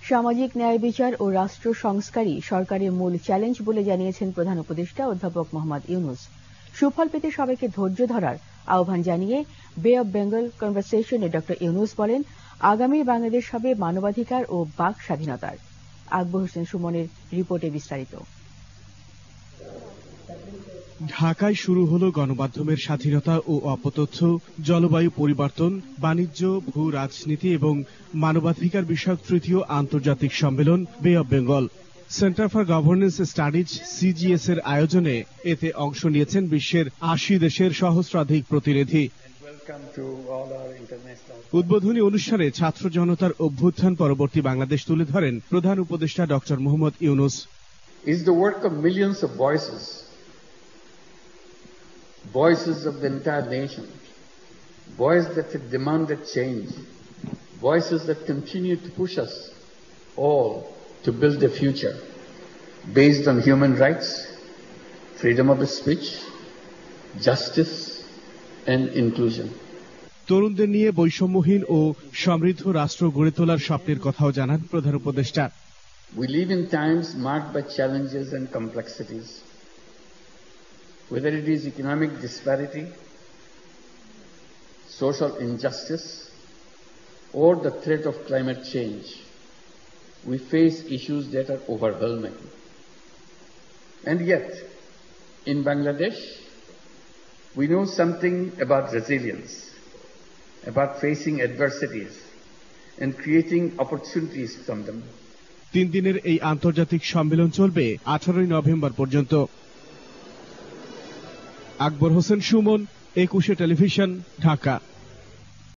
সামাজিক ন্যায় বিচার ও রাষ্ট্র সংস্কারই সরকারের মূল চ্যালেঞ্জ বলে জানিয়েছেন প্রধান উপদেষ্টা অধ্যাপক মোহাম্মদ ইউনূস। সুফল পেতে সবাইকে ধৈর্য ধরার আহ্বান জানিয়ে বে অব বেঙ্গল কনভারসেশনে ড ইউনূস বলেন, আগামী বাংলাদেশ হবে মানবাধিকার ও বাক স্বাধীনতার। আকবর হোসেন সুমনের রিপোর্টে বিস্তারিত। ঢাকায় শুরু হলো গণমাধ্যমের স্বাধীনতা ও অপতথ্য, জলবায়ু পরিবর্তন, বাণিজ্য, ভূ রাজনীতি এবং মানবাধিকার বিষয়ক তৃতীয় আন্তর্জাতিক সম্মেলন বে of Bengal. Centre for governance studies CGS এর আয়োজনে এতে অংশ নিয়েছেন বিশ্বের ৮০ দেশের সহস্রাধিক প্রতিনিধি। উদ্বোধনী অনুষ্ঠানে ছাত্র জনতার অভ্যুত্থান পরবর্তী বাংলাদেশ তুলে ধরেন প্রধান উপদেষ্টা ড Mohammad Yunus. Is the work of millions of voices of the entire nation, voices that have demanded change, voices that continue to push us all to build a future based on human rights, freedom of speech, justice and inclusion. তরুণদের নিয়ে বৈষম্যহীন ও সমৃদ্ধ রাষ্ট্র গড়ে তোলার স্বপ্নের কথাও জানান প্রধান উপদেষ্টা। We live in times marked by challenges and complexities. Whether it is economic disparity, social injustice, or the threat of climate change, we face issues that are overwhelming. And yet, in Bangladesh, we know something about resilience, about facing adversities and creating opportunities from them. 3 দিনের এই আন্তর্জাতিক সম্মেলন চলবে 18 November পর্যন্ত। Akbar Hossain Suman, 21 television, Dhaka.